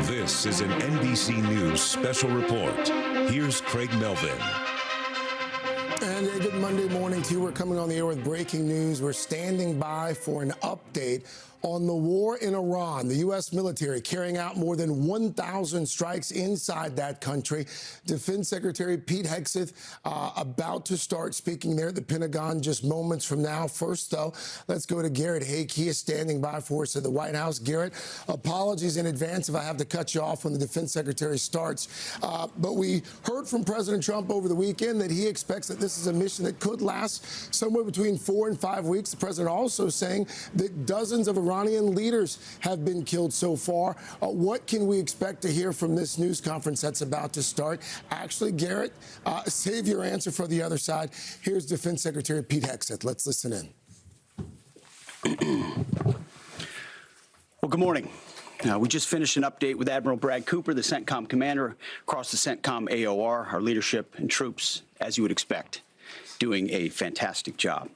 This is an NBC News special report. Here's Craig Melvin. And a good Monday morning to you. We're coming on the air with breaking news. We're standing by for an update on the war in Iran. The U.S. military carrying out more than 1,000 strikes inside that country. Defense Secretary Pete Hegseth about to start speaking there at the Pentagon just moments from now. First, though, let's go to Garrett Haake. He is standing by for us at the White House. Garrett, apologies in advance if I have to cut you off when the Defense Secretary starts. But we heard from President Trump over the weekend that he expects that this is a mission that could last somewhere between 4 and 5 weeks. The president also saying that dozens of Iranian leaders have been killed so far. What can we expect to hear from this news conference that's about to start? Actually, Garrett, save your answer for the other side. Here's Defense Secretary Pete Hegseth. Let's listen in. Well, good morning. We just finished an update with Admiral Brad Cooper, the CENTCOM commander, across the CENTCOM AOR, our leadership and troops, as you would expect, doing a fantastic job.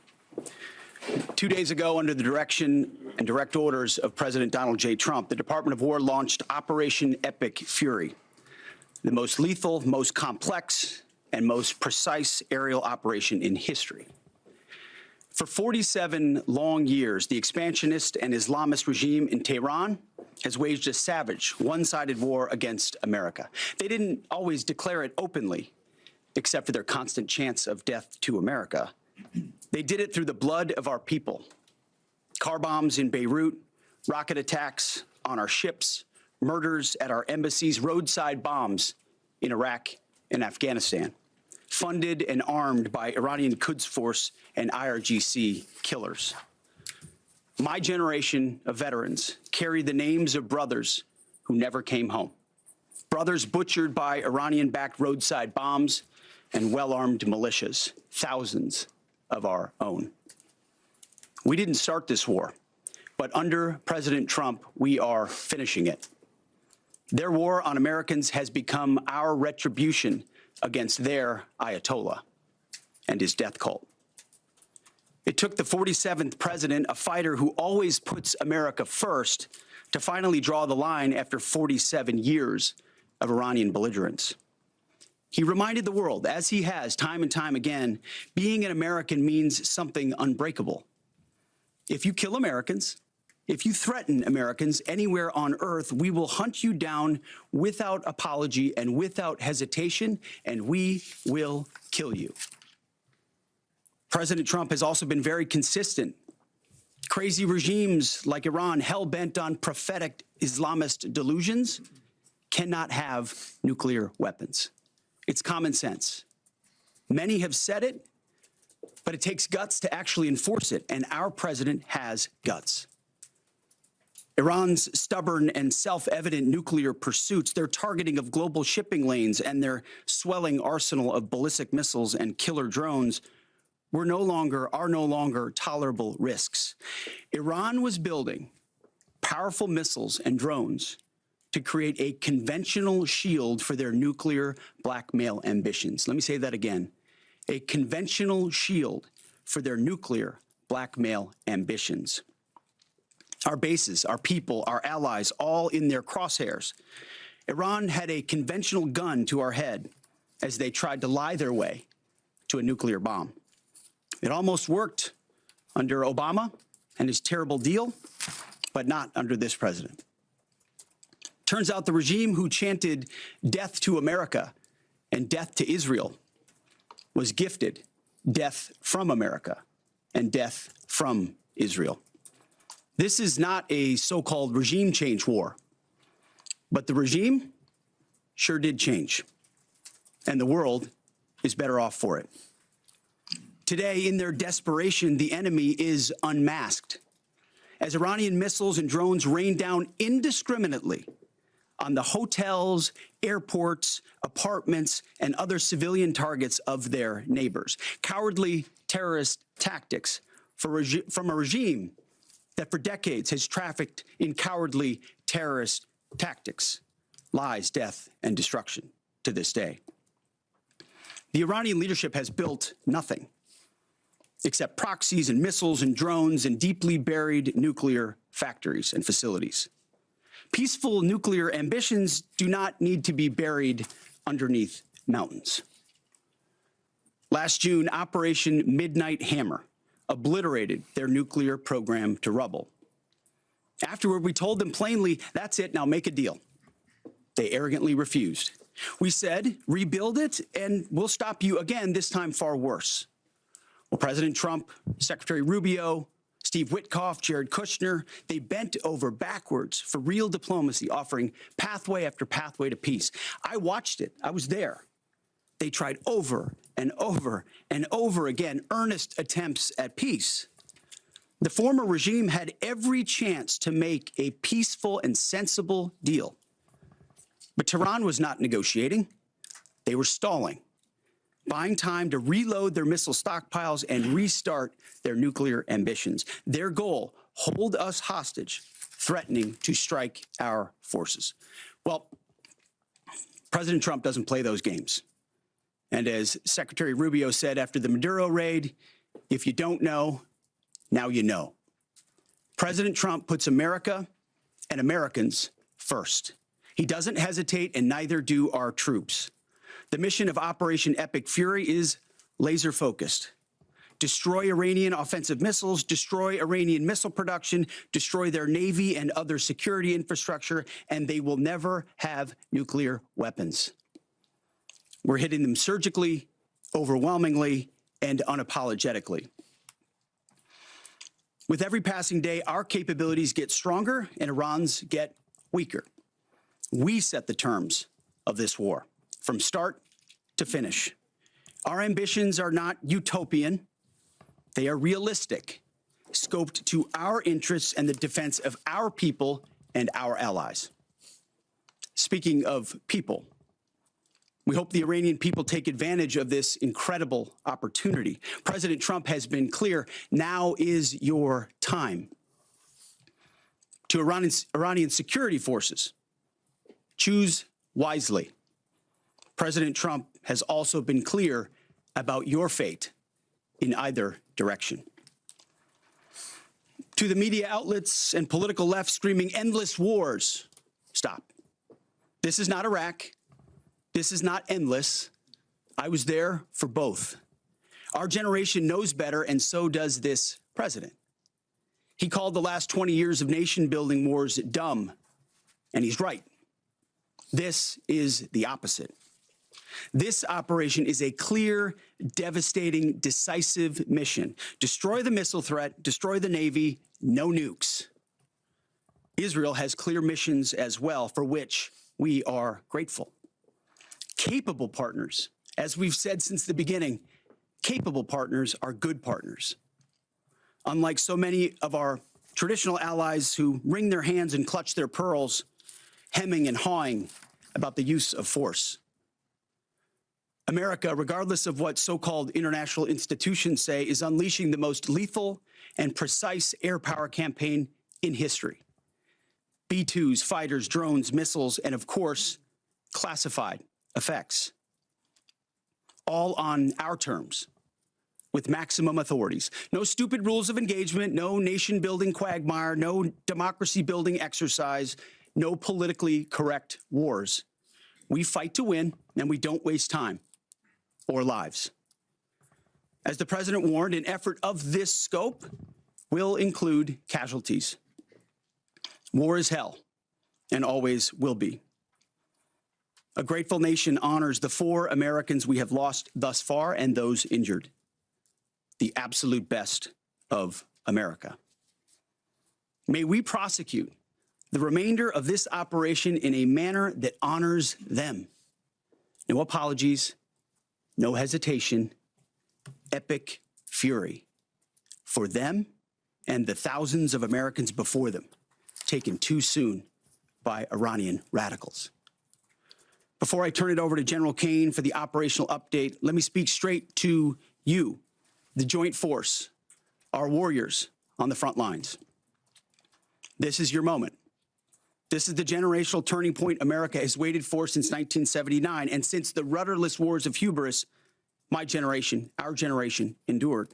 2 days ago, under the direction and direct orders of President Donald J. Trump, the Department of War launched Operation Epic Fury, the most lethal, most complex, and most precise aerial operation in history. For 47 long years, the expansionist and Islamist regime in Tehran has waged a savage, one-sided war against America. They didn't always declare it openly, except for their constant chants of death to America. They did it through the blood of our people. Car bombs in Beirut, rocket attacks on our ships, murders at our embassies, roadside bombs in Iraq and Afghanistan, funded and armed by Iranian Quds Force and IRGC killers. My generation of veterans carry the names of brothers who never came home, brothers butchered by Iranian-backed roadside bombs and well-armed militias, thousands of our own. We didn't start this war, but under President Trump, we are finishing it. Their war on Americans has become our retribution against their Ayatollah and his death cult. It took the 47th president, a fighter who always puts America first, to finally draw the line after 47 years of Iranian belligerence. He reminded the world, as he has time and time again, being an American means something unbreakable. If you kill Americans, if you threaten Americans anywhere on earth, we will hunt you down without apology and without hesitation, and we will kill you. President Trump has also been very consistent. Crazy regimes like Iran, hell-bent on prophetic Islamist delusions, cannot have nuclear weapons. It's common sense. Many have said it, but it takes guts to actually enforce it, and our president has guts. Iran's stubborn and self-evident nuclear pursuits, their targeting of global shipping lanes, and their swelling arsenal of ballistic missiles and killer drones are no longer tolerable risks. Iran was building powerful missiles and drones to create a conventional shield for their nuclear blackmail ambitions. Let me say that again. A conventional shield for their nuclear blackmail ambitions. Our bases, our people, our allies, all in their crosshairs. Iran had a conventional gun to our head as they tried to lie their way to a nuclear bomb. It almost worked under Obama and his terrible deal, but not under this president. Turns out the regime who chanted death to America and death to Israel was gifted death from America and death from Israel. This is not a so-called regime change war, but the regime sure did change, and the world is better off for it. Today, in their desperation, the enemy is unmasked as Iranian missiles and drones rain down indiscriminately on the hotels, airports, apartments, and other civilian targets of their neighbors. Cowardly terrorist tactics from a regime that for decades has trafficked in cowardly terrorist tactics, lies, death, and destruction to this day. The Iranian leadership has built nothing except proxies and missiles and drones and deeply buried nuclear factories and facilities. Peaceful nuclear ambitions do not need to be buried underneath mountains. Last June, Operation Midnight Hammer obliterated their nuclear program to rubble. Afterward, we told them plainly, that's it, now make a deal. They arrogantly refused. We said, rebuild it, and we'll stop you again, this time far worse. Well, President Trump, Secretary Rubio, Steve Witkoff, Jared Kushner, they bent over backwards for real diplomacy, offering pathway after pathway to peace. I watched it. I was there. They tried over and over and over again earnest attempts at peace. The former regime had every chance to make a peaceful and sensible deal. But Tehran was not negotiating. They were stalling, buying time to reload their missile stockpiles and restart their nuclear ambitions. Their goal, hold us hostage, threatening to strike our forces. Well, President Trump doesn't play those games. And as Secretary Rubio said after the Maduro raid, if you don't know, now you know. President Trump puts America and Americans first. He doesn't hesitate, and neither do our troops. The mission of Operation Epic Fury is laser-focused. Destroy Iranian offensive missiles, destroy Iranian missile production, destroy their navy and other security infrastructure, and they will never have nuclear weapons. We're hitting them surgically, overwhelmingly, and unapologetically. With every passing day, our capabilities get stronger and Iran's get weaker. We set the terms of this war, from start to finish. Our ambitions are not utopian. They are realistic, scoped to our interests and the defense of our people and our allies. Speaking of people, we hope the Iranian people take advantage of this incredible opportunity. President Trump has been clear, now is your time. To Iranian security forces, choose wisely. President Trump has also been clear about your fate in either direction. To the media outlets and political left screaming endless wars, stop. This is not Iraq. This is not endless. I was there for both. Our generation knows better, and so does this president. He called the last 20 years of nation-building wars dumb, and he's right. This is the opposite. This operation is a clear, devastating, decisive mission. Destroy the missile threat, destroy the Navy, no nukes. Israel has clear missions as well, for which we are grateful. Capable partners, as we've said since the beginning, capable partners are good partners. Unlike so many of our traditional allies who wring their hands and clutch their pearls, hemming and hawing about the use of force. America, regardless of what so-called international institutions say, is unleashing the most lethal and precise air power campaign in history. B-2s, fighters, drones, missiles, and of course, classified effects. All on our terms, with maximum authorities. No stupid rules of engagement, no nation-building quagmire, no democracy-building exercise, no politically correct wars. We fight to win, and we don't waste time or lives. As the president warned, an effort of this scope will include casualties. War is hell, and always will be. A grateful nation honors the 4 Americans we have lost thus far and those injured. The absolute best of America. May we prosecute the remainder of this operation in a manner that honors them. No apologies, no hesitation, epic fury for them and the thousands of Americans before them, taken too soon by Iranian radicals. Before I turn it over to General Kane for the operational update, let me speak straight to you, the Joint Force, our warriors on the front lines. This is your moment. This is the generational turning point America has waited for since 1979, and since the rudderless wars of hubris my generation, our generation, endured.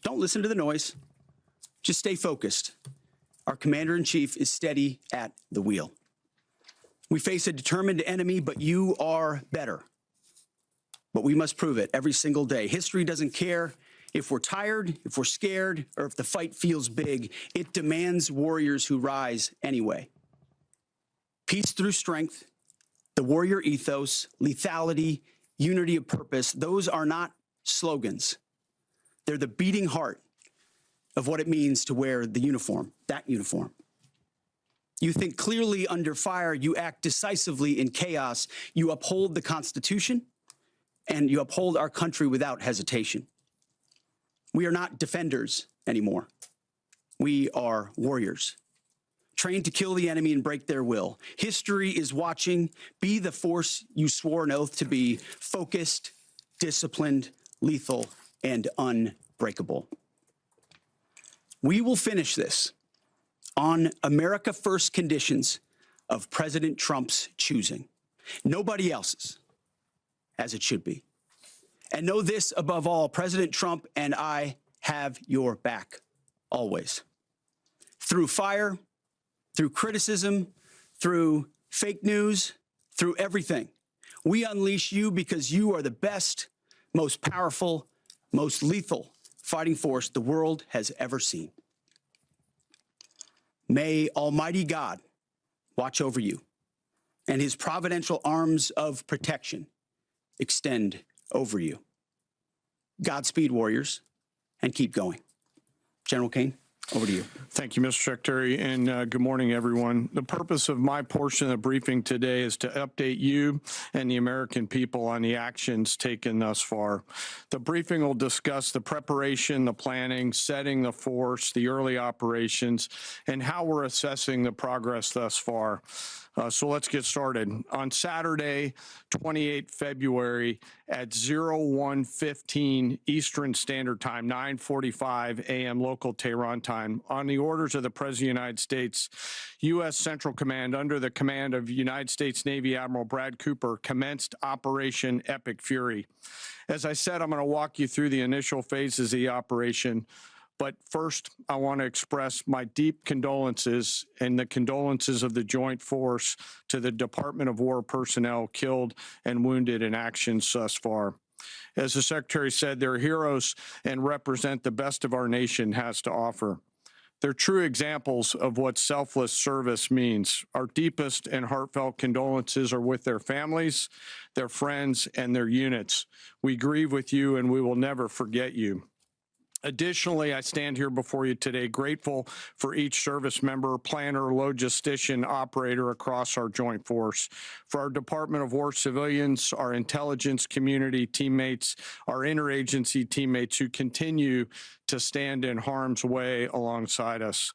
Don't listen to the noise. Just stay focused Our Commander-in-Chief is steady at the wheel. We face a determined enemy, but you are better. But we must prove it every single day. History doesn't care if we're tired, if we're scared, or if the fight feels big. It demands warriors who rise anyway. Peace through strength, the warrior ethos, lethality, unity of purpose, those are not slogans. They're the beating heart of what it means to wear the uniform, that uniform. You think clearly under fire, you act decisively in chaos, you uphold the Constitution, and you uphold our country without hesitation. We are not defenders anymore. We are warriors, trained to kill the enemy and break their will. History is watching. Be the force you swore an oath to be: focused, disciplined, lethal, and unbreakable. We will finish this on America First conditions of President Trump's choosing. Nobody else's, as it should be. And know this above all, President Trump and I have your back, always. Through fire, through criticism, through fake news, through everything. We unleash you because you are the best, most powerful, most lethal fighting force the world has ever seen. May Almighty God watch over you and his providential arms of protection extend over you. Godspeed, warriors, and keep going. General Kane, over to you. Thank you, Mr. Secretary, and good morning, everyone. The purpose of my portion of the briefing today is to update you and the American people on the actions taken thus far. The briefing will discuss the preparation, the planning, setting the force, the early operations, and how we're assessing the progress thus far. So let's get started. On Saturday, 28 February at 01:15 Eastern Standard Time, 9:45 a.m. local Tehran time, on the orders of the President of the United States, U.S. Central Command, under the command of United States Navy Admiral Brad Cooper, commenced Operation Epic Fury. As I said, I'm going to walk you through the initial phases of the operation. But first, I want to express my deep condolences and the condolences of the Joint Force to the Department of War personnel killed and wounded in actions thus far. As the Secretary said, they're heroes and represent the best of our nation has to offer. They're true examples of what selfless service means. Our deepest and heartfelt condolences are with their families, their friends, and their units. We grieve with you, and we will never forget you. Additionally, I stand here before you today grateful for each service member, planner, logistician, operator across our joint force, for our Department of War civilians, our intelligence community teammates, our interagency teammates who continue to stand in harm's way alongside us.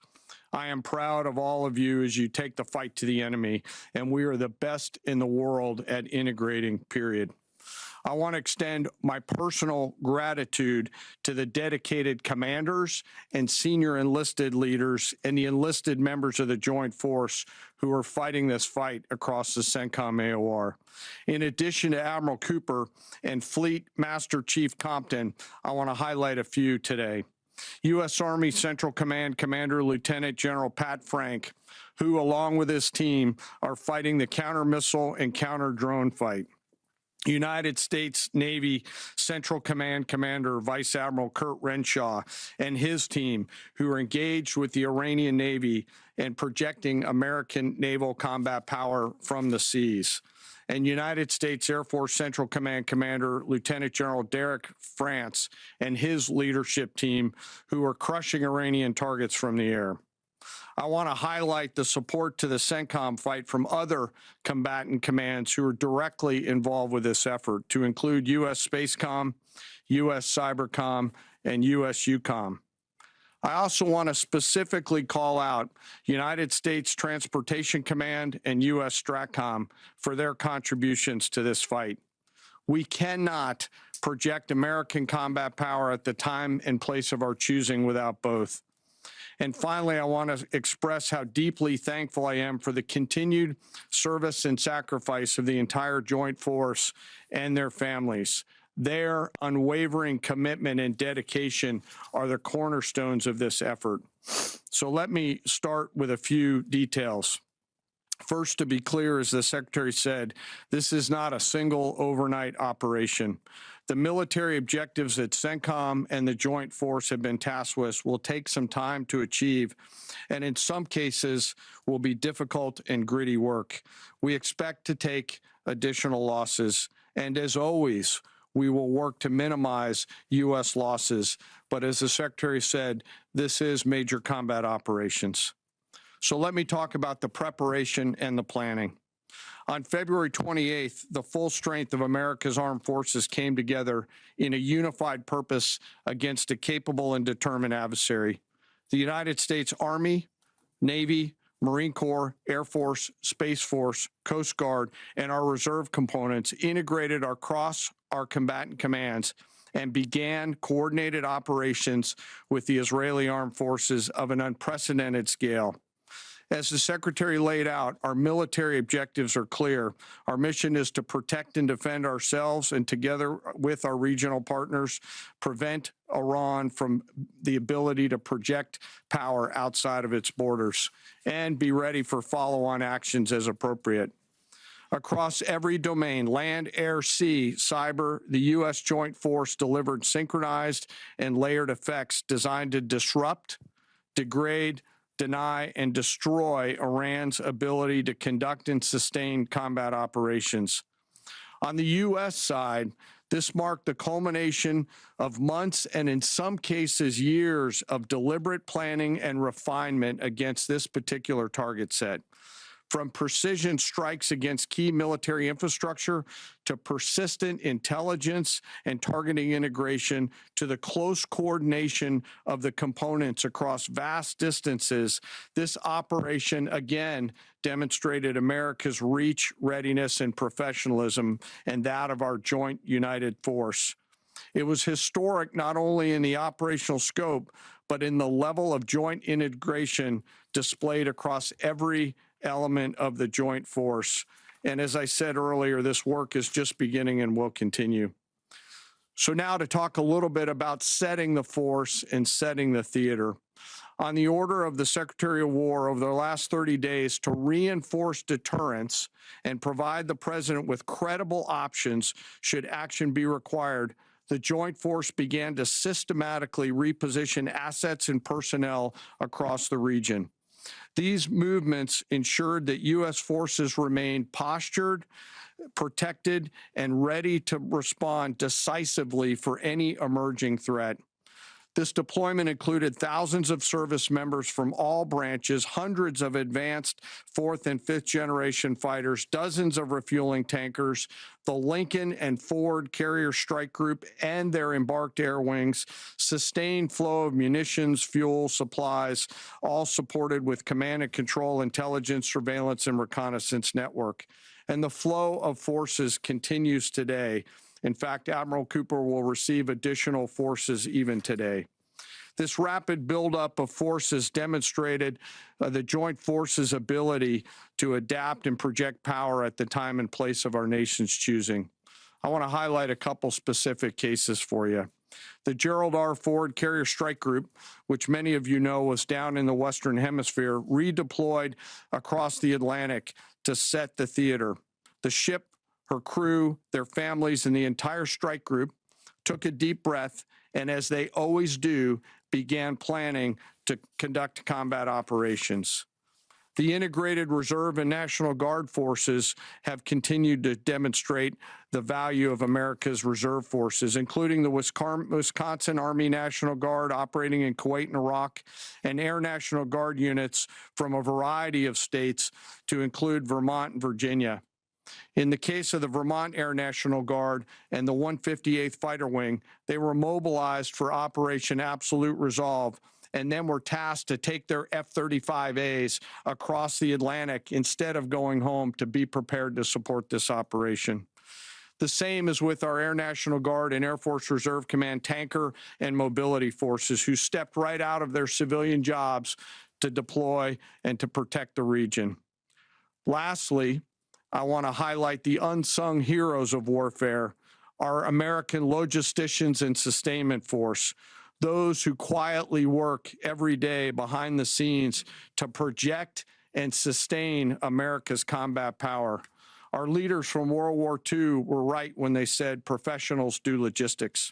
I am proud of all of you as you take the fight to the enemy, and we are the best in the world at integrating, period. I want to extend my personal gratitude to the dedicated commanders and senior enlisted leaders and the enlisted members of the Joint Force who are fighting this fight across the CENTCOM AOR. In addition to Admiral Cooper and Fleet Master Chief Compton, I want to highlight a few today. U.S. Army Central Command Commander Lieutenant General Pat Frank, who, along with his team, are fighting the counter-missile and counter-drone fight. United States Navy Central Command Commander Vice Admiral Kurt Renshaw and his team, who are engaged with the Iranian Navy and projecting American naval combat power from the seas. And United States Air Force Central Command Commander Lieutenant General Derek France and his leadership team, who are crushing Iranian targets from the air. I want to highlight the support to the CENTCOM fight from other combatant commands who are directly involved with this effort, to include U.S. Spacecom, U.S. Cybercom, and U.S. UCOM. I also want to specifically call out United States Transportation Command and U.S. STRATCOM for their contributions to this fight. We cannot project American combat power at the time and place of our choosing without both. And finally, I want to express how deeply thankful I am for the continued service and sacrifice of the entire Joint Force and their families. Their unwavering commitment and dedication are the cornerstones of this effort. So let me start with a few details. First, to be clear, as the Secretary said, this is not a single overnight operation. The military objectives that CENTCOM and the Joint Force have been tasked with will take some time to achieve, and in some cases will be difficult and gritty work. We expect to take additional losses, and as always, we will work to minimize U.S. losses. But as the Secretary said, this is major combat operations. So let me talk about the preparation and the planning. On February 28th, the full strength of America's armed forces came together in a unified purpose against a capable and determined adversary. The United States Army, Navy, Marine Corps, Air Force, Space Force, Coast Guard, and our reserve components integrated across our combatant commands and began coordinated operations with the Israeli armed forces of an unprecedented scale. As the Secretary laid out, our military objectives are clear. Our mission is to protect and defend ourselves and, together with our regional partners, prevent Iran from the ability to project power outside of its borders and be ready for follow-on actions as appropriate. Across every domain, land, air, sea, cyber, the U.S. Joint Force delivered synchronized and layered effects designed to disrupt, degrade, deny, and destroy Iran's ability to conduct and sustain combat operations. On the U.S. side, this marked the culmination of months and in some cases years of deliberate planning and refinement against this particular target set. From precision strikes against key military infrastructure to persistent intelligence and targeting integration to the close coordination of the components across vast distances, this operation again demonstrated America's reach, readiness, and professionalism, and that of our joint united force. It was historic not only in the operational scope, but in the level of joint integration displayed across every element of the joint force. And as I said earlier, this work is just beginning and will continue. So now to talk a little bit about setting the force and setting the theater. On the order of the Secretary of War over the last 30 days to reinforce deterrence and provide the President with credible options should action be required, the Joint Force began to systematically reposition assets and personnel across the region. These movements ensured that U.S. forces remained postured, protected, and ready to respond decisively for any emerging threat. This deployment included thousands of service members from all branches, hundreds of advanced fourth and fifth generation fighters, dozens of refueling tankers, the Lincoln and Ford Carrier Strike Group and their embarked air wings, sustained flow of munitions, fuel, supplies, all supported with command and control, intelligence, surveillance, and reconnaissance network. And the flow of forces continues today. In fact, Admiral Cooper will receive additional forces even today. This rapid buildup of forces demonstrated the Joint Forces' ability to adapt and project power at the time and place of our nation's choosing. I want to highlight a couple specific cases for you. The Gerald R. Ford Carrier Strike Group, which many of you know was down in the Western Hemisphere, redeployed across the Atlantic to set the theater. The ship, her crew, their families, and the entire strike group took a deep breath and, as they always do, began planning to conduct combat operations. The integrated Reserve and National Guard forces have continued to demonstrate the value of America's reserve forces, including the Wisconsin Army National Guard operating in Kuwait and Iraq, and Air National Guard units from a variety of states to include Vermont and Virginia. In the case of the Vermont Air National Guard and the 158th Fighter Wing, they were mobilized for Operation Absolute Resolve and then were tasked to take their F-35As across the Atlantic instead of going home to be prepared to support this operation. The same is with our Air National Guard and Air Force Reserve Command tanker and mobility forces who stepped right out of their civilian jobs to deploy and to protect the region. Lastly, I want to highlight the unsung heroes of warfare, our American logisticians and sustainment force, those who quietly work every day behind the scenes to project and sustain America's combat power. Our leaders from World War II were right when they said professionals do logistics.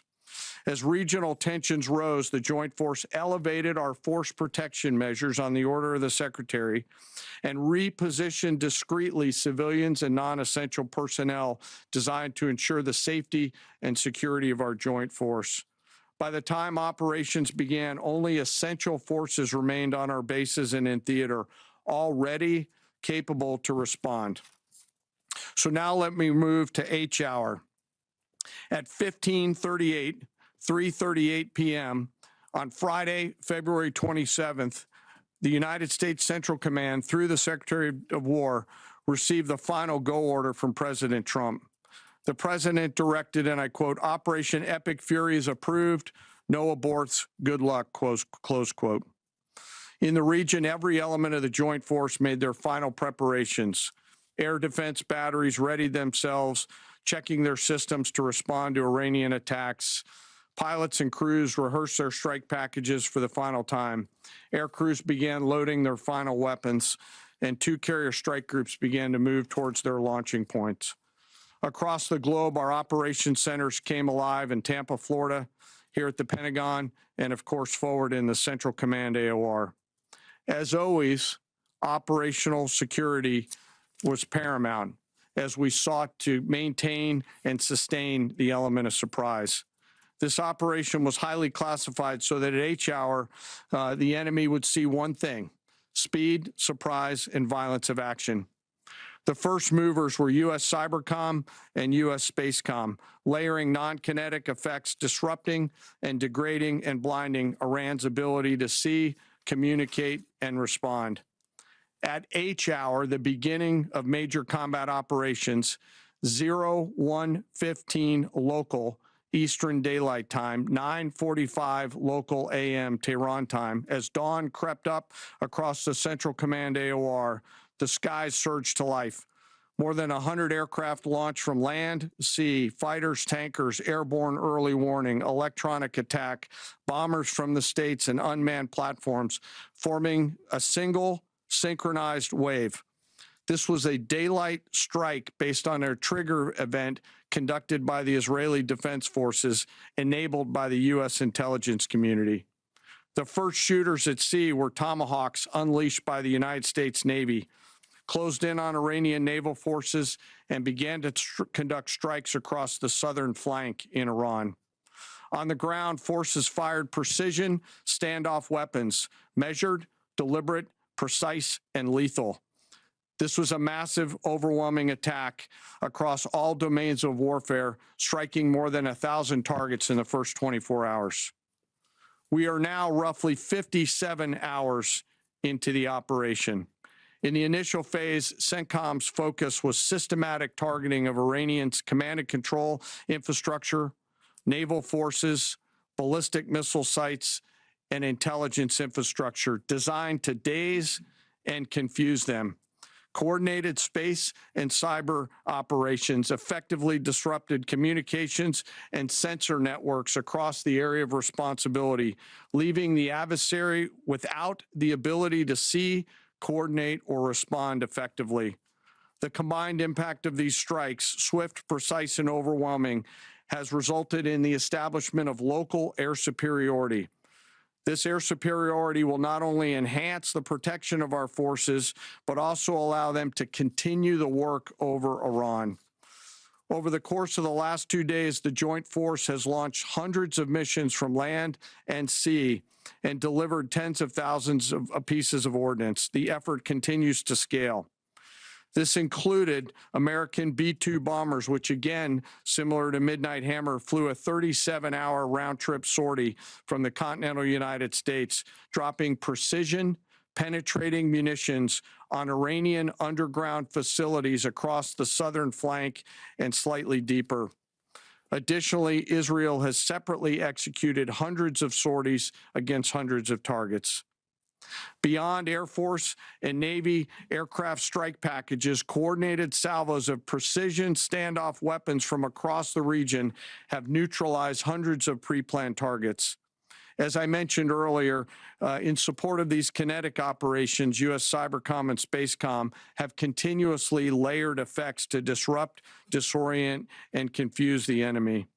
As regional tensions rose, the Joint Force elevated our force protection measures on the order of the Secretary and repositioned discreetly civilians and non-essential personnel designed to ensure the safety and security of our Joint Force. By the time operations began, only essential forces remained on our bases and in theater, all ready, capable to respond. So now let me move to H hour. At 3:38 p.m. on Friday, February 27th, the United States Central Command, through the Secretary of War, received the final go order from President Trump. The president directed, and I quote, "Operation Epic Fury is approved. No aborts. Good luck," close quote. In the region, every element of the Joint Force made their final preparations. Air defense batteries readied themselves, checking their systems to respond to Iranian attacks. Pilots and crews rehearsed their strike packages for the final time. Air crews began loading their final weapons, and 2 carrier strike groups began to move towards their launching points. Across the globe, our operations centers came alive in Tampa, Florida, here at the Pentagon, and of course forward in the Central Command AOR. As always, operational security was paramount as we sought to maintain and sustain the element of surprise. This operation was highly classified so that at H hour, the enemy would see one thing: speed, surprise, and violence of action. The first movers were U.S. Cybercom and U.S. Spacecom, layering non-kinetic effects, disrupting and degrading and blinding Iran's ability to see, communicate, and respond. At H hour, the beginning of major combat operations, 01:15 local Eastern Daylight Time, 9:45 local AM Tehran time, as dawn crept up across the Central Command AOR, the skies surged to life. More than 100 aircraft launched from land, sea, fighters, tankers, airborne early warning, electronic attack, bombers from the States, and unmanned platforms, forming a single synchronized wave. This was a daylight strike based on a trigger event conducted by the Israeli Defense Forces, enabled by the U.S. intelligence community. The first shooters at sea were Tomahawks unleashed by the United States Navy, closed in on Iranian naval forces, and began to conduct strikes across the southern flank in Iran. On the ground, forces fired precision standoff weapons, measured, deliberate, precise, and lethal. This was a massive, overwhelming attack across all domains of warfare, striking more than 1,000 targets in the first 24 hours. We are now roughly 57 hours into the operation. In the initial phase, CENTCOM's focus was systematic targeting of Iranians' command and control infrastructure, naval forces, ballistic missile sites, and intelligence infrastructure designed to daze and confuse them. Coordinated space and cyber operations effectively disrupted communications and sensor networks across the area of responsibility, leaving the adversary without the ability to see, coordinate, or respond effectively. The combined impact of these strikes, swift, precise, and overwhelming, has resulted in the establishment of local air superiority. This air superiority will not only enhance the protection of our forces, but also allow them to continue the work over Iran. Over the course of the last 2 days, the Joint Force has launched hundreds of missions from land and sea and delivered tens of thousands of pieces of ordnance. The effort continues to scale. This included American B-2 bombers, which again, similar to Midnight Hammer, flew a 37-hour round-trip sortie from the continental United States, dropping precision, penetrating munitions on Iranian underground facilities across the southern flank and slightly deeper. Additionally, Israel has separately executed hundreds of sorties against hundreds of targets. Beyond Air Force and Navy aircraft strike packages, coordinated salvos of precision standoff weapons from across the region have neutralized hundreds of pre-planned targets. As I mentioned earlier, in support of these kinetic operations, U.S. Cybercom and Spacecom have continuously layered effects to disrupt, disorient, and confuse the enemy.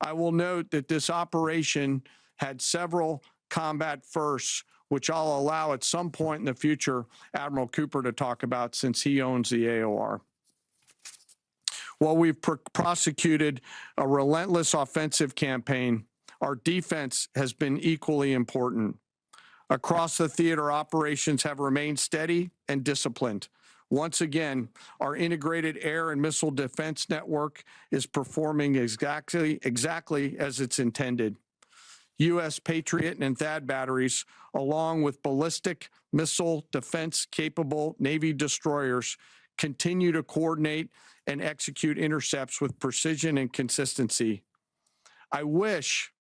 I will note that this operation had several combat firsts, which I'll allow at some point in the future Admiral Cooper to talk about since he owns the AOR. While we've prosecuted a relentless offensive campaign, our defense has been equally important. Across the theater, operations have remained steady and disciplined. Once again, our integrated air and missile defense network is performing exactly as it's intended. U.S. Patriot and THAAD batteries, along with ballistic missile defense-capable Navy destroyers, continue to coordinate and execute intercepts with precision and consistency. I wish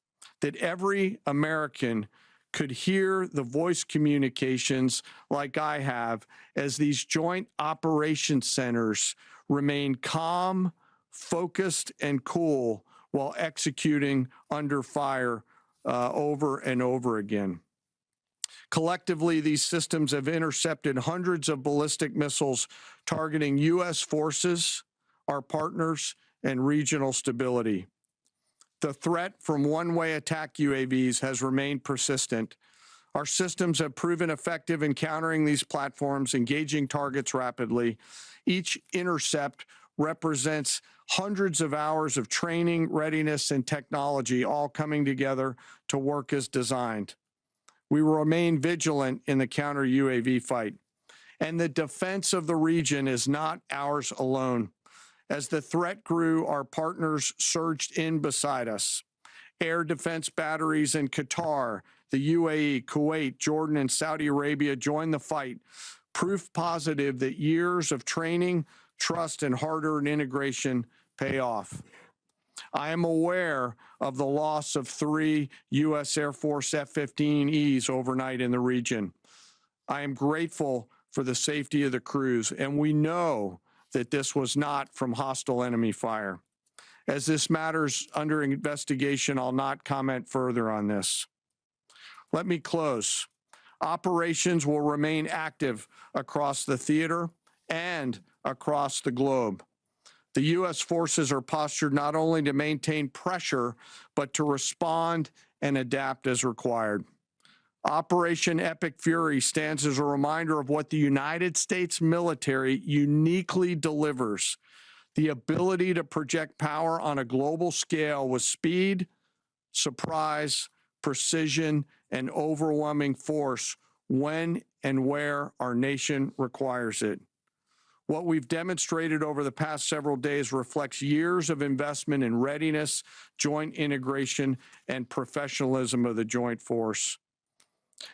that every American could hear the voice communications like I have as these joint operations centers remain calm, focused, and cool while executing under fire over and over again. Collectively, these systems have intercepted hundreds of ballistic missiles targeting U.S. forces, our partners, and regional stability. The threat from one-way attack UAVs has remained persistent. Our systems have proven effective in countering these platforms, engaging targets rapidly. Each intercept represents hundreds of hours of training, readiness, and technology all coming together to work as designed. We will remain vigilant in the counter UAV fight. And the defense of the region is not ours alone. As the threat grew, our partners surged in beside us. Air defense batteries in Qatar, the UAE, Kuwait, Jordan, and Saudi Arabia joined the fight, proof positive that years of training, trust, and hard-earned integration pay off. I am aware of the loss of 3 U.S. Air Force F-15Es overnight in the region. I am grateful for the safety of the crews, and we know that this was not from hostile enemy fire. As this matter's under investigation, I'll not comment further on this. Let me close. Operations will remain active across the theater and across the globe. The U.S. forces are postured not only to maintain pressure, but to respond and adapt as required. Operation Epic Fury stands as a reminder of what the United States military uniquely delivers: the ability to project power on a global scale with speed, surprise, precision, and overwhelming force when and where our nation requires it. What we've demonstrated over the past several days reflects years of investment in readiness, joint integration, and professionalism of the joint force.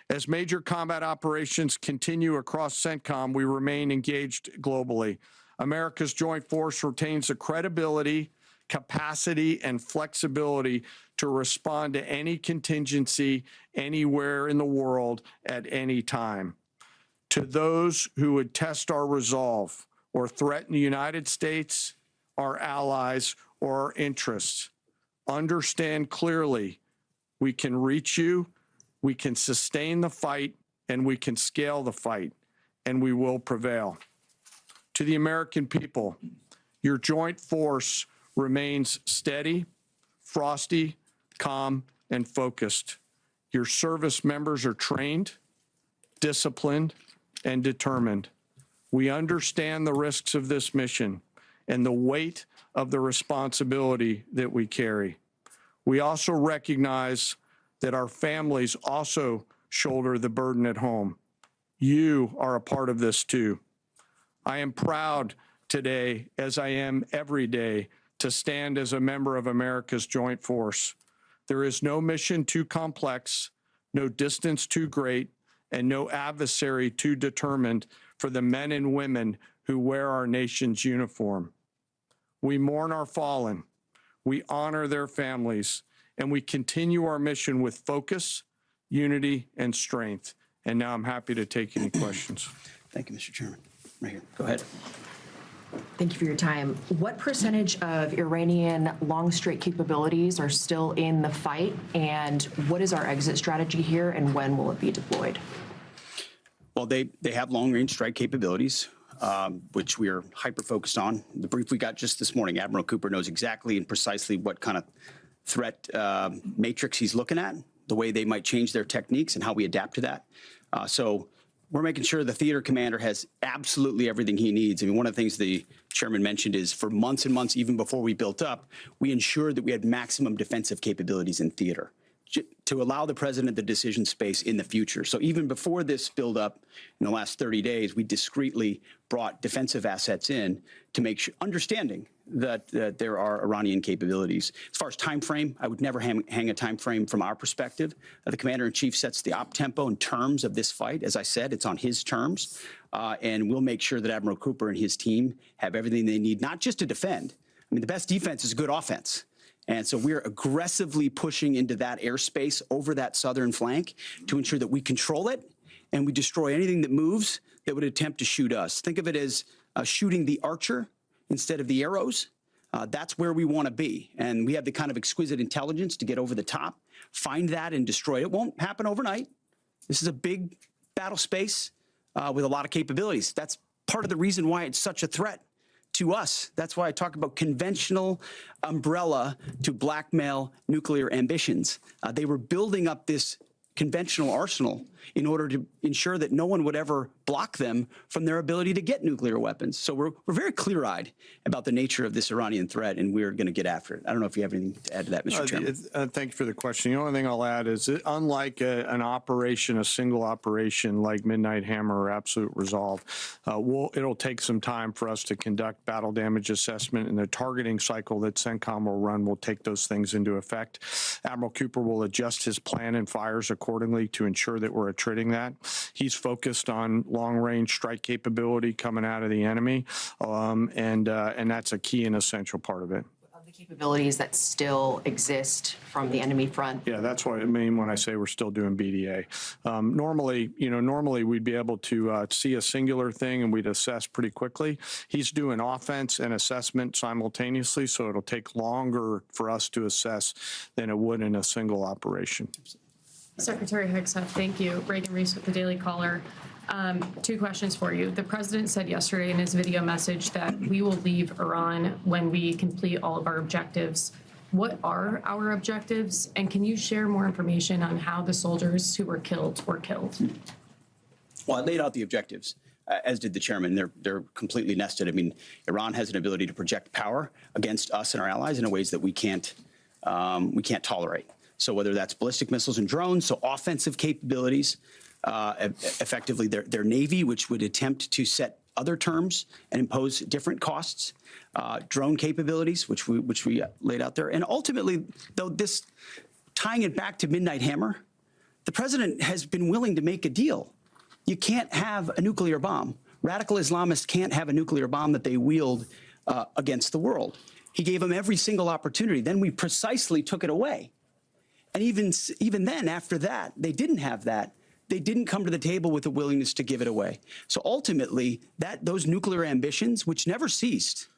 As major combat operations continue across CENTCOM, we remain engaged globally. America's joint force retains the credibility, capacity, and flexibility to respond to any contingency anywhere in the world at any time. To those who would test our resolve or threaten the United States, our allies, or our interests, understand clearly we can reach you, we can sustain the fight, and we can scale the fight, and we will prevail. To the American people, your joint force remains steady, frosty, calm, and focused. Your service members are trained, disciplined, and determined. We understand the risks of this mission and the weight of the responsibility that we carry. We also recognize that our families also shoulder the burden at home. You are a part of this too. I am proud today, as I am every day, to stand as a member of America's joint force. There is no mission too complex, no distance too great, and no adversary too determined for the men and women who wear our nation's uniform. We mourn our fallen, we honor their families, and we continue our mission with focus, unity, and strength. And now I'm happy to take any questions. Thank you, Mr. Chairman. Right here. Go ahead. Thank you for your time. What percentage of Iranian long-straight capabilities are still in the fight, and what is our exit strategy here, and when will it be deployed? Well, they have long-range strike capabilities, which we are hyper-focused on. The brief we got just this morning, Admiral Cooper knows exactly and precisely what kind of threat matrix he's looking at, the way they might change their techniques, and how we adapt to that. So we're making sure the theater commander has absolutely everything he needs. I mean, one of the things the chairman mentioned is for months and months, even before we built up, we ensured that we had maximum defensive capabilities in theater to allow the president the decision space in the future. So even before this buildup in the last 30 days, we discreetly brought defensive assets in to make sure, understanding that there are Iranian capabilities. As far as time frame, I would never hang a time frame from our perspective. The commander-in-chief sets the op tempo and terms of this fight. As I said, it's on his terms, and we'll make sure that Admiral Cooper and his team have everything they need, not just to defend. I mean, the best defense is good offense. And so we're aggressively pushing into that airspace over that southern flank to ensure that we control it and we destroy anything that moves that would attempt to shoot us. Think of it as shooting the archer instead of the arrows. That's where we want to be. And we have the kind of exquisite intelligence to get over the top, find that and destroy it. It won't happen overnight. This is a big battle space with a lot of capabilities. That's part of the reason why it's such a threat to us. That's why I talk about conventional umbrella to blackmail nuclear ambitions. They were building up this conventional arsenal in order to ensure that no one would ever block them from their ability to get nuclear weapons. So we're very clear-eyed about the nature of this Iranian threat, and we're going to get after it. I don't know if you have anything to add to that, Mr. Chairman. Thank you for the question. The only thing I'll add is that unlike an operation, a single operation like Midnight Hammer or Absolute Resolve, it'll take some time for us to conduct battle damage assessment, and the targeting cycle that CENTCOM will run will take those things into effect. Admiral Cooper will adjust his plan and fires accordingly to ensure that we're attriting that. He's focused on long-range strike capability coming out of the enemy, and that's a key and essential part of it. Of the capabilities that still exist from the enemy front? Yeah, that's what I mean when I say we're still doing BDA. Normally we'd be able to see a singular thing and we'd assess pretty quickly. He's doing offense and assessment simultaneously, so it'll take longer for us to assess than it would in a single operation. Secretary Hegseth, thank you. Reagan Reese with the Daily Caller. Two questions for you. The president said yesterday in his video message that we will leave Iran when we complete all of our objectives. What are our objectives? And can you share more information on how the soldiers who were killed were killed? Well, I laid out the objectives, as did the chairman. They're completely nested. I mean, Iran has an ability to project power against us and our allies in ways that we can't tolerate. So whether that's ballistic missiles and drones, so offensive capabilities, effectively their Navy, which would attempt to set other terms and impose different costs, drone capabilities, which we laid out there. And ultimately, though, this tying it back to Midnight Hammer, the president has been willing to make a deal. You can't have a nuclear bomb. Radical Islamists can't have a nuclear bomb that they wield against the world. He gave them every single opportunity. Then we precisely took it away. And even then, after that, they didn't have that. They didn't come to the table with a willingness to give it away. So ultimately, those nuclear ambitions, which never ceased,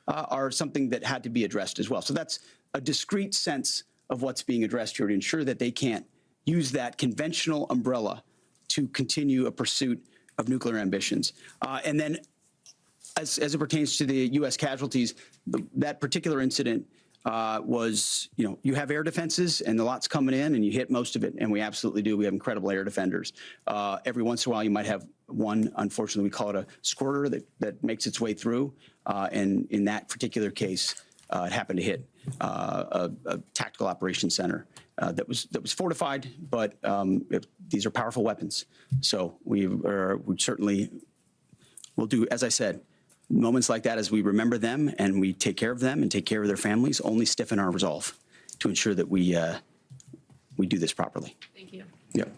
are something that had to be addressed as well. So that's a discrete sense of what's being addressed here to ensure that they can't use that conventional umbrella to continue a pursuit of nuclear ambitions. And then as it pertains to the U.S. casualties, that particular incident was, you have air defenses and the lot's coming in and you hit most of it, and we absolutely do. We have incredible air defenders. Every once in a while you might have one, unfortunately we call it a squirter that makes its way through, and in that particular case it happened to hit a tactical operations center that was fortified, but these are powerful weapons. So we certainly will do, as I said, moments like that, as we remember them and we take care of them and take care of their families, only stiffen our resolve to ensure that we do this properly. Thank you. Yep.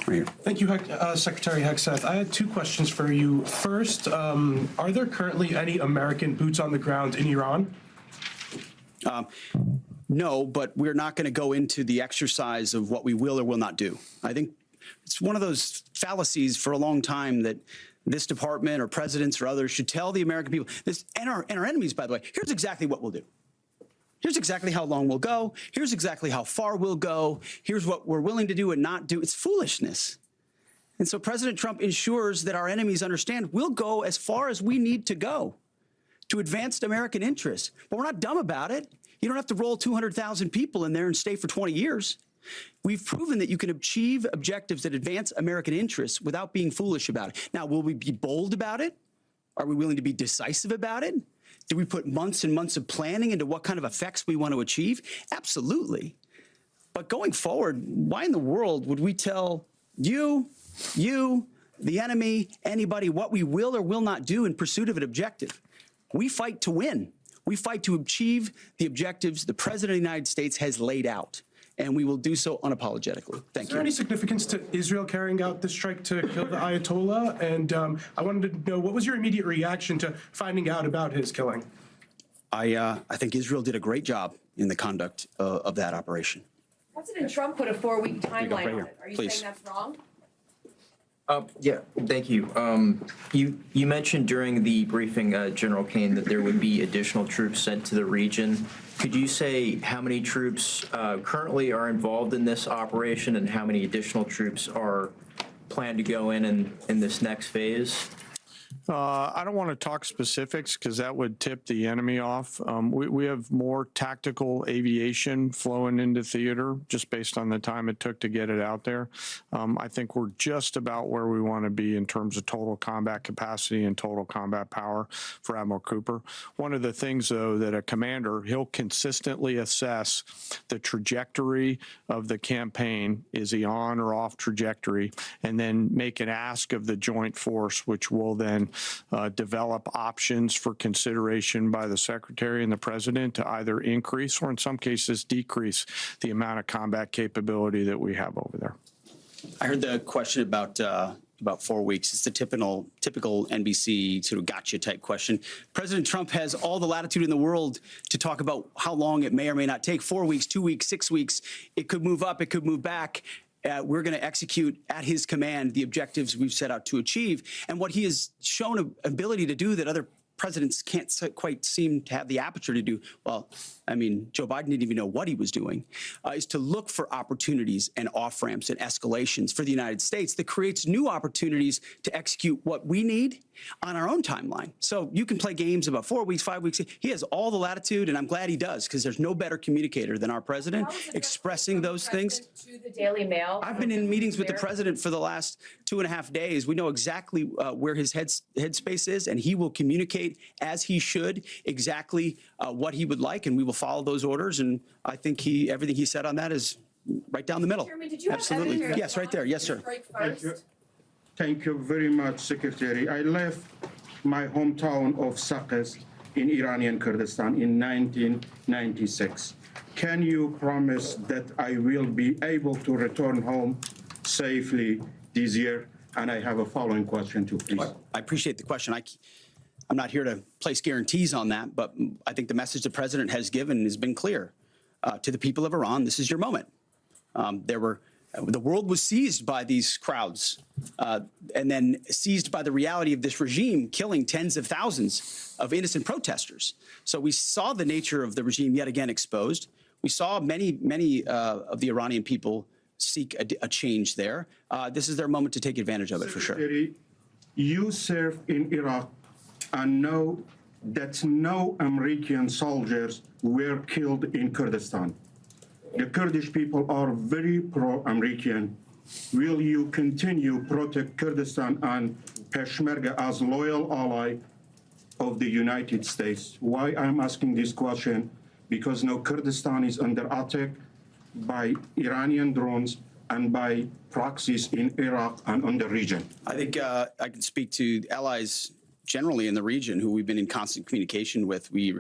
Right here. Thank you, Secretary Hegseth. I had two questions for you. First, are there currently any American boots on the ground in Iran? No, but we're not going to go into the exercise of what we will or will not do. I think It's one of those fallacies for a long time that this department or presidents or others should tell the American people, this, and our enemies, by the way, here's exactly what we'll do. Here's exactly how long we'll go. Here's exactly how far we'll go. Here's what we're willing to do and not do. It's foolishness. And so President Trump ensures that our enemies understand we'll go as far as we need to go to advance American interests. But we're not dumb about it. You don't have to roll 200,000 people in there and stay for 20 years. We've proven that you can achieve objectives that advance American interests without being foolish about it. Now, will we be bold about it? Are we willing to be decisive about it? Do we put months and months of planning into what kind of effects we want to achieve? Absolutely. But going forward, why in the world would we tell you, the enemy, anybody, what we will or will not do in pursuit of an objective? We fight to win. We fight to achieve the objectives the President of the United States has laid out, and we will do so unapologetically. Thank you. Is there any significance to Israel carrying out the strike to kill the Ayatollah? And I wanted to know, what was your immediate reaction to finding out about his killing? I think Israel did a great job in the conduct of that operation. President Trump put a 4-week timeline right on here. it. Are you Please. saying that's wrong? Yeah, thank you. You mentioned during the briefing, General Kane, that there would be additional troops sent to the region. Could you say how many troops currently are involved in this operation and how many additional troops are planned to go in this next phase? I don't want to talk specifics because that would tip the enemy off. We have more tactical aviation flowing into theater just based on the time it took to get it out there. I think we're just about where we want to be in terms of total combat capacity and total combat power for Admiral Cooper. One of the things, though, that a commander, he'll consistently assess the trajectory of the campaign. Is he on or off trajectory? And then make an ask of the joint force, which will then develop options for consideration by the Secretary and the President to either increase or in some cases decrease the amount of combat capability that we have over there. I heard the question about 4 weeks. It's the typical NBC sort of gotcha type question. President Trump has all the latitude in the world to talk about how long it may or may not take. 4 weeks, 2 weeks, 6 weeks. It could move up. It could move back. We're going to execute at his command the objectives we've set out to achieve. And what he has shown an ability to do that other presidents can't quite seem to have the aperture to do, well, I mean, Joe Biden didn't even know what he was doing, is to look for opportunities and off-ramps and escalations for the United States that creates new opportunities to execute what we need on our own timeline. So you can play games about 4 weeks, 5 weeks. He has all the latitude, and I'm glad he does, because there's no better communicator than our president expressing those things. To the Daily Mail. I've been in meetings with the president for the last 2.5 days. We know exactly where his headspace is, and he will communicate as he should exactly what he would like, and we will follow those orders. And I think everything he said on that is right down the middle. Chairman, did you have Absolutely. evidence Yes, right there. Yes, sir. strike Thank you. first? Thank you very much, Secretary. I left my hometown of Sakis in Iranian Kurdistan in 1996. Can you promise that I will be able to return home safely this year? And I have a following question too, please. I appreciate the question. I'm not here to place guarantees on that, but I think the message the president has given has been clear to the people of Iran. This is your moment. The world was seized by these crowds and then seized by the reality of this regime killing tens of thousands of innocent protesters. So we saw the nature of the regime yet again exposed. We saw many of the Iranian people seek a change there. This is their moment to take advantage of it, for sure. You serve in Iraq and know that no American soldiers were killed in Kurdistan. The Kurdish people are very pro-American. Will you continue to protect Kurdistan and Peshmerga as loyal ally of the United States? Why I'm asking this question? Because now Kurdistan is under attack by Iranian drones and by proxies in Iraq and on the region. I think I can speak to allies generally in the region who we've been in constant communication with. We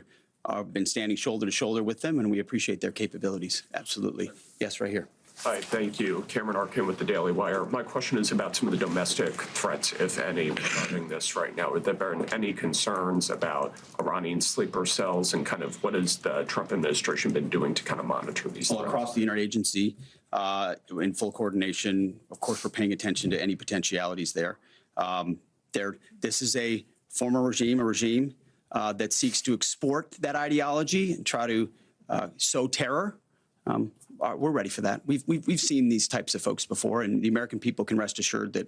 have been standing shoulder to shoulder with them, and we appreciate their capabilities. Absolutely. Yes, right here. Hi, thank you. Cameron Arkin with the Daily Wire. My question is about some of the domestic threats, if any, regarding this right now. Have there been any concerns about Iranian sleeper cells, and kind of what has the Trump administration been doing to kind of monitor these threats? Across the interagency in full coordination. Of course, we're paying attention to any potentialities there. This is a former regime, that seeks to export that ideology and try to sow terror. We're ready for that. We've seen these types of folks before, and the American people can rest assured that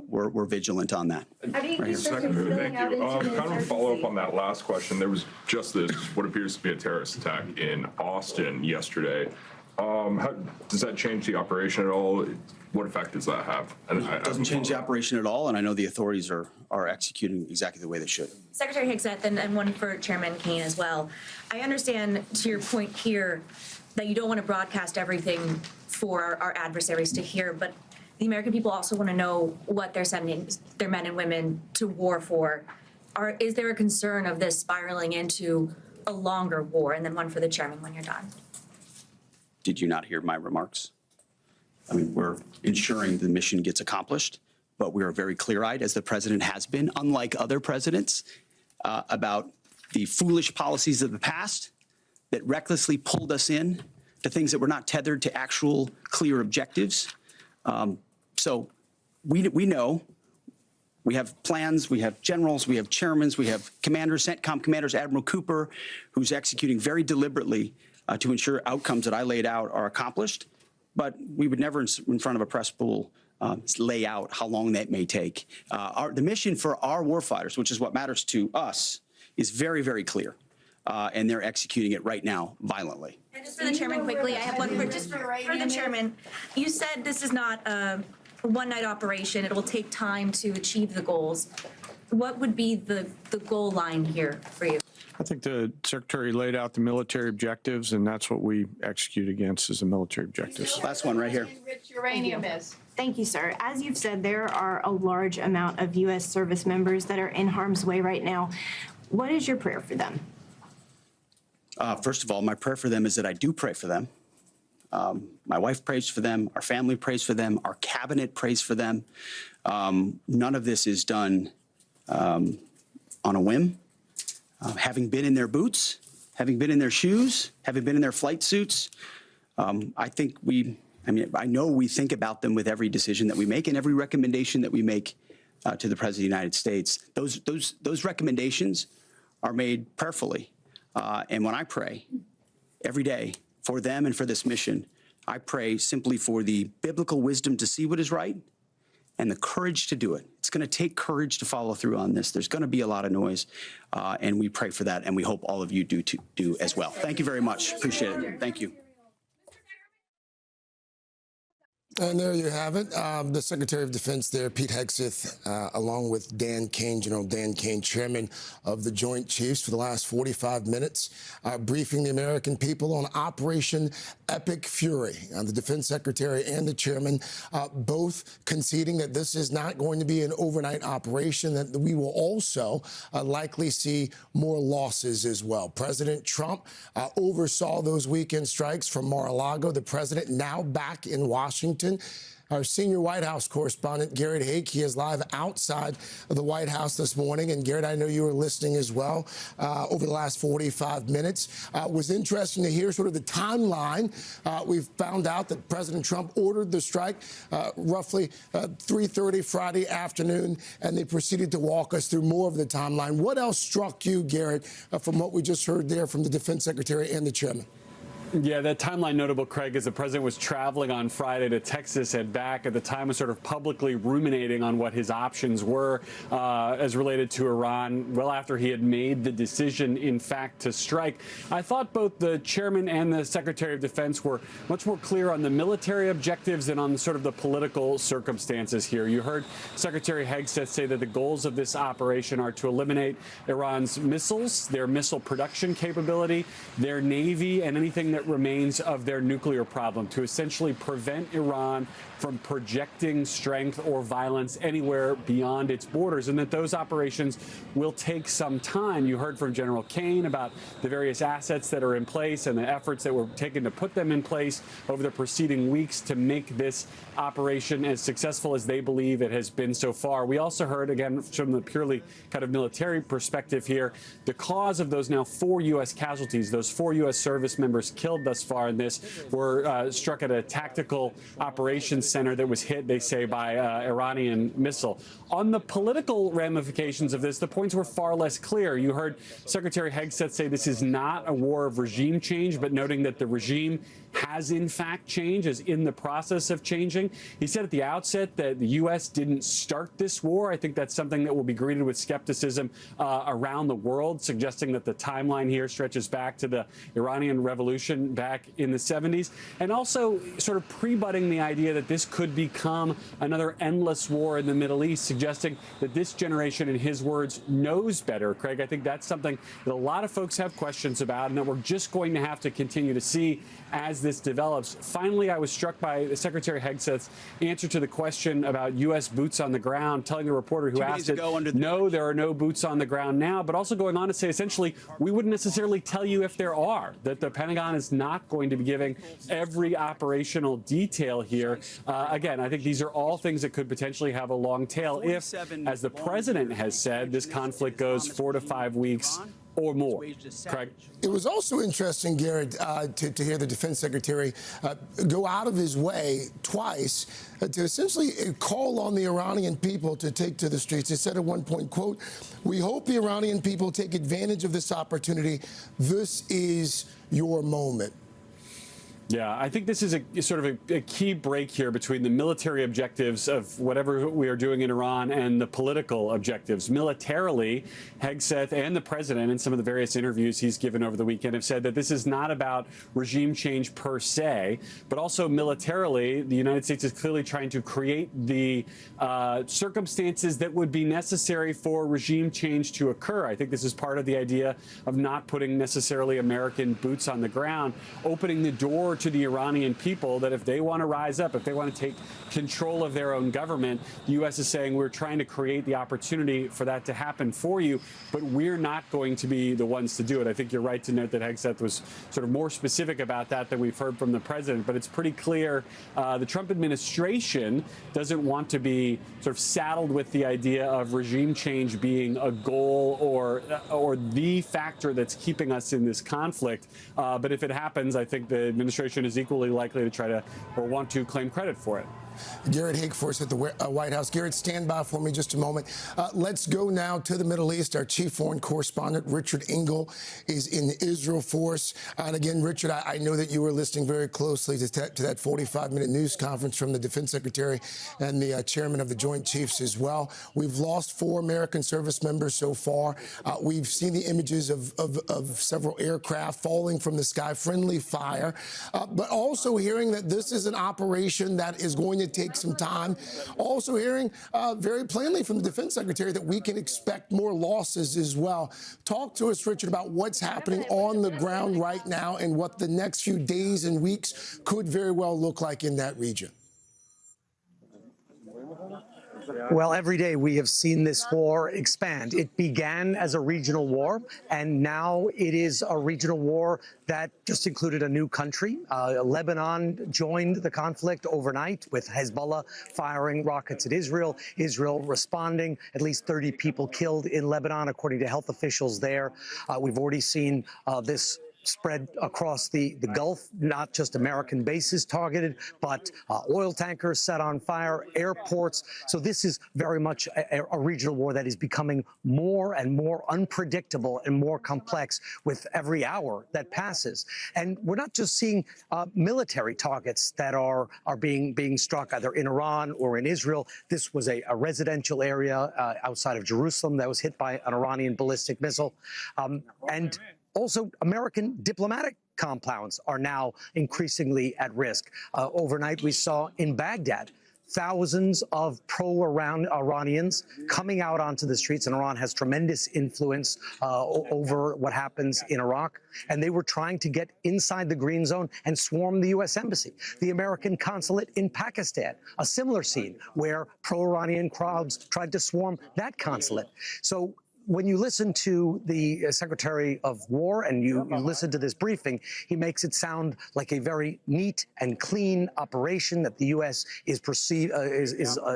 we're vigilant on that. How do you keep Secretary, thank you. Kind of a follow-up on that last question. There was just this, what appears to be a terrorist attack in Austin yesterday. How, does that change the operation at all? What effect does that have? And it doesn't change the operation at all, and I know the authorities are executing exactly the way they should. Secretary Hegseth, and one for Chairman Kane as well. I understand, to your point here, that you don't want to broadcast everything for our adversaries to hear, but the American people also want to know what they're sending their men and women to war for. Is there a concern of this spiraling into a longer war? And then one for the chairman when you're done. Did you not hear my remarks? I mean, we're ensuring the mission gets accomplished, but we are very clear-eyed, as the president has been, unlike other presidents, about the foolish policies of the past that recklessly pulled us in to things that were not tethered to actual clear objectives. So we know we have plans, we have generals, we have chairmen, we have commanders, CENTCOM commanders, Admiral Cooper, who's executing very deliberately to ensure outcomes that I laid out are accomplished. But we would never, in front of a press pool, lay out how long that may take. The mission for our warfighters, which is what matters to us, is very, very clear. And they're executing it right now violently. And just for the chairman quickly, I have one for the chairman. You said this is not a one-night operation. It will take time to achieve the goals. What would be the goal line here for you? I think the Secretary laid out the military objectives, and that's what we execute against is the military objectives. Last one right here. Enriched uranium is. Thank you, sir. As you've said, there are a large amount of U.S. service members that are in harm's way right now. What is your prayer for them? First of all, my prayer for them is that I do pray for them. My wife prays for them. Our family prays for them. Our cabinet prays for them. None of this is done on a whim. Having been in their boots, having been in their shoes, having been in their flight suits, I know we think about them with every decision that we make and every recommendation that we make to the President of the United States. Those recommendations are made prayerfully. And when I pray every day for them and for this mission, I pray simply for the biblical wisdom to see what is right and the courage to do it. It's going to take courage to follow through on this. There's going to be a lot of noise, and we pray for that, and we hope all of you do as well. Thank you very much. Appreciate it. Thank you. And there you have it. The Secretary of Defense there, Pete Hegseth, along with Dan Kane, General Dan Kane, Chairman of the Joint Chiefs, for the last 45 minutes, briefing the American people on Operation Epic Fury. The Defense Secretary and the Chairman both conceding that this is not going to be an overnight operation, that we will also likely see more losses as well. President Trump oversaw those weekend strikes from Mar-a-Lago. The president now back in Washington. Our senior White House correspondent, Garrett Haake, he is live outside of the White House this morning. And Garrett, I know you were listening as well over the last 45 minutes. It was interesting to hear sort of the timeline. We've found out that President Trump ordered the strike roughly 3:30 Friday afternoon, and they proceeded to walk us through more of the timeline. What else struck you, Garrett, from what we just heard there from the Defense Secretary and the Chairman? Yeah, that timeline notable, Craig, as the president was traveling on Friday to Texas and back. At the time was sort of publicly ruminating on what his options were as related to Iran, well after he had made the decision, in fact, to strike. I thought both the chairman and the Secretary of Defense were much more clear on the military objectives and on sort of the political circumstances here. You heard Secretary Hegseth say that the goals of this operation are to eliminate Iran's missiles, their missile production capability, their navy, and anything that remains of their nuclear problem, to essentially prevent Iran from projecting strength or violence anywhere beyond its borders, and that those operations will take some time. You heard from General Kane about the various assets that are in place and the efforts that were taken to put them in place over the preceding weeks to make this operation as successful as they believe it has been so far. We also heard, again, from the purely kind of military perspective here, the cause of those now 4 U.S. casualties, those 4 U.S. service members killed killed thus far in this were struck at a tactical operations center that was hit, they say, by Iranian missile. On the political ramifications of this, the points were far less clear. You heard Secretary Hegseth say this is not a war of regime change, but noting that the regime has in fact changed, is in the process of changing. He said at the outset that the U.S. didn't start this war. I think that's something that will be greeted with skepticism around the world, suggesting that the timeline here stretches back to the Iranian Revolution back in the 70s, and also sort of pre-butting the idea that this could become another endless war in the Middle East, suggesting that this generation, in his words, knows better. Craig, I think that's something that a lot of folks have questions about and that we're just going to have to continue to see as this develops. Finally, I was struck by Secretary Hegseth's answer to the question about U.S. boots on the ground, telling the reporter who asked it, no, there are no boots on the ground now, but also going on to say, essentially, we wouldn't necessarily tell you if there are, that the Pentagon is not going to be giving every operational detail here. Again, I think these are all things that could potentially have a long tail if, as the president has said, this conflict goes 4 to 5 weeks or more. Craig? It was also interesting, Garrett, to hear the defense secretary go out of his way twice to essentially call on the Iranian people to take to the streets. He said at one point, quote, "We hope the Iranian people take advantage of this opportunity. This is your moment." Yeah, I think this is a sort of a key break here between the military objectives of whatever we are doing in Iran and the political objectives. Militarily, Hegseth and the president, in some of the various interviews he's given over the weekend, have said that this is not about regime change per se, but also militarily, the United States is clearly trying to create the circumstances that would be necessary for regime change to occur. I think this is part of the idea of not putting necessarily American boots on the ground, opening the door to the Iranian people that if they want to rise up, if they want to take control of their own government, the U.S. is saying we're trying to create the opportunity for that to happen for you, but we're not going to be the ones to do it. I think you're right to note that Hegseth was sort of more specific about that than we've heard from the president, but it's pretty clear the Trump administration doesn't want to be sort of saddled with the idea of regime change being a goal or the factor that's keeping us in this conflict. But if it happens, I think the administration is equally likely to try to or want to claim credit for it. Garrett Hagforce at the White House. Garrett, stand by for me just a moment. Let's go now to the Middle East. Our chief foreign correspondent, Richard Engel, is in Israel for us. And again, Richard, I know that you were listening very closely to that 45-minute news conference from the defense secretary and the chairman of the Joint Chiefs as well. We've lost 4 American service members so far. We've seen the images of several aircraft falling from the sky, friendly fire, but also hearing that this is an operation that is going to take some time. Also hearing very plainly from the defense secretary that we can expect more losses as well. Talk to us, Richard, about what's happening on the ground right now and what the next few days and weeks could very well look like in that region. Well, every day we have seen this war expand. It began as a regional war, and now it is a regional war that just included a new country. Lebanon joined the conflict overnight with Hezbollah firing rockets at Israel, Israel responding, at least 30 people killed in Lebanon, according to health officials there. We've already seen this spread across the Gulf, not just American bases targeted, but oil tankers set on fire, airports. So this is very much a regional war that is becoming more and more unpredictable and more complex with every hour that passes. And we're not just seeing military targets that are being struck either in Iran or in Israel. This was a residential area outside of Jerusalem that was hit by an Iranian ballistic missile. And also, American diplomatic compounds are now increasingly at risk. Overnight, we saw in Baghdad thousands of pro-Iranians coming out onto the streets, and Iran has tremendous influence over what happens in Iraq. And they were trying to get inside the green zone and swarm the U.S. embassy. The American consulate in Pakistan, a similar scene where pro-Iranian crowds tried to swarm that consulate. So when you listen to the Secretary of War and you listen to this briefing, he makes it sound like a very neat and clean operation that the U.S. is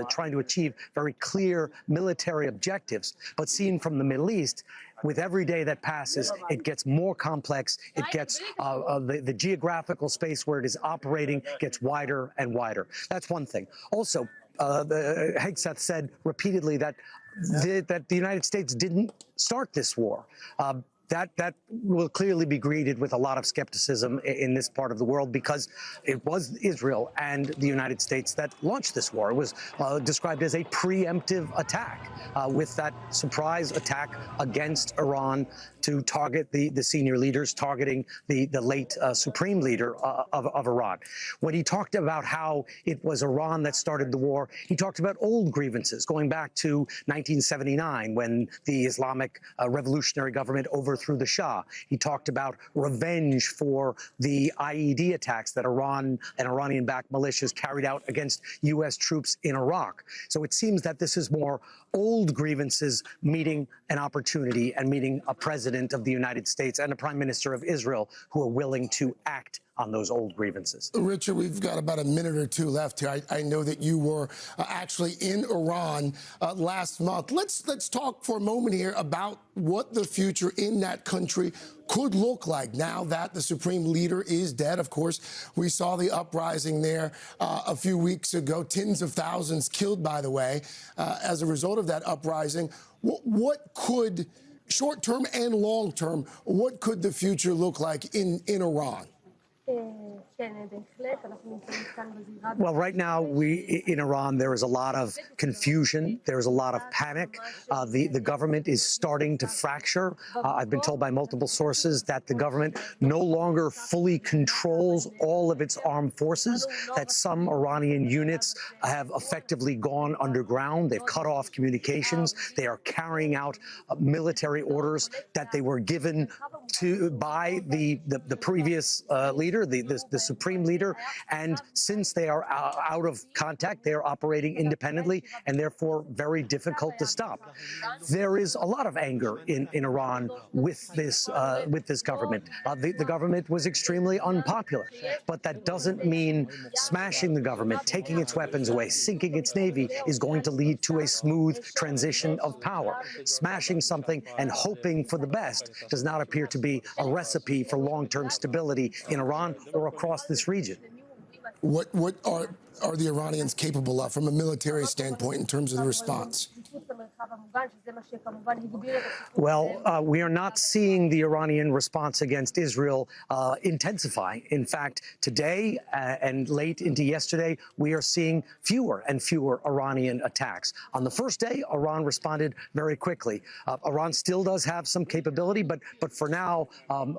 trying to achieve very clear military objectives. But seen from the Middle East, with every day that passes, it gets more complex. It gets the geographical space where it is operating gets wider and wider. That's one thing. Also, the Hegseth said repeatedly that the United States didn't start this war. That will clearly be greeted with a lot of skepticism in this part of the world, because it was Israel and the United States that launched this war. It was described as a preemptive attack, with that surprise attack against Iran to target the senior leaders, targeting the late supreme leader of Iran. When he talked about how it was Iran that started the war, he talked about old grievances going back to 1979, when the Islamic revolutionary government overthrew the Shah. He talked about revenge for the IED attacks that Iran and Iranian-backed militias carried out against U.S. troops in Iraq. So it seems that this is more old grievances meeting an opportunity and meeting a president of the United States and a prime minister of Israel who are willing to act on those old grievances. Richard, we've got about a minute or two left here. I know that you were actually in Iran last month. Let's talk for a moment here about what the future in that country could look like now that the supreme leader is dead. Of course, we saw the uprising there a few weeks ago, tens of thousands killed, by the way, as a result of that uprising. What could, short-term and long-term, what could the future look like in Iran? Well, right now, in Iran, there is a lot of confusion. There is a lot of panic. The government is starting to fracture. I've been told by multiple sources that the government no longer fully controls all of its armed forces, that some Iranian units have effectively gone underground. They've cut off communications. They are carrying out military orders that they were given by the previous leader, the supreme leader, and since they are out of contact, they are operating independently and therefore very difficult to stop. There is a lot of anger in Iran with this government. The government was extremely unpopular, but that doesn't mean smashing the government, taking its weapons away, sinking its navy is going to lead to a smooth transition of power. Smashing something and hoping for the best does not appear to be a recipe for long-term stability in Iran or across this region. What are the Iranians capable of from a military standpoint in terms of the response? Well, we are not seeing the Iranian response against Israel intensify. In fact, today and late into yesterday, we are seeing fewer and fewer Iranian attacks. On the first day, Iran responded very quickly. Iran still does have some capability, but for now,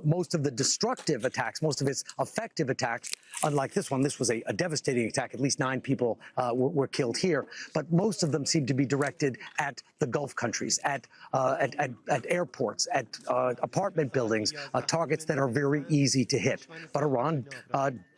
most of the destructive attacks, most of its effective attacks, unlike this one, this was a devastating attack. At least 9 people were killed here, but most of them seem to be directed at the Gulf countries, at airports, at apartment buildings, targets that are very easy to hit. But Iran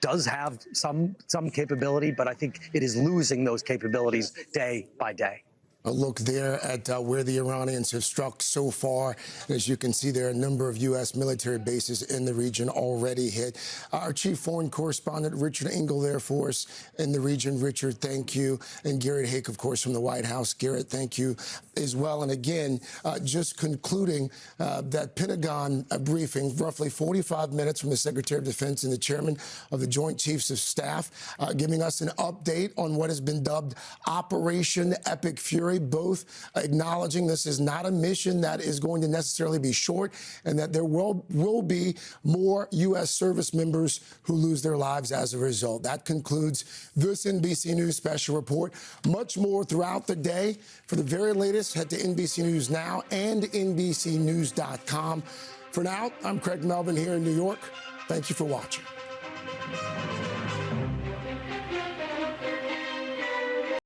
does have some capability, but I think it is losing those capabilities day by day. A look there at where the Iranians have struck so far. As you can see, there are a number of U.S. military bases in the region already hit. Our chief foreign correspondent, Richard Engel, there for us in the region. Richard, thank you. And Garrett Hake, of course, from the White House. Garrett, thank you as well. And again, just concluding that Pentagon briefing, roughly 45 minutes from the Secretary of Defense and the chairman of the Joint Chiefs of Staff, giving us an update on what has been dubbed Operation Epic Fury, both acknowledging this is not a mission that is going to necessarily be short and that there will be more U.S. service members who lose their lives as a result. That concludes this NBC News special report. Much more throughout the day. For the very latest, head to NBC News Now and NBCnews.com. For now, I'm Craig Melvin here in New York. Thank you for watching.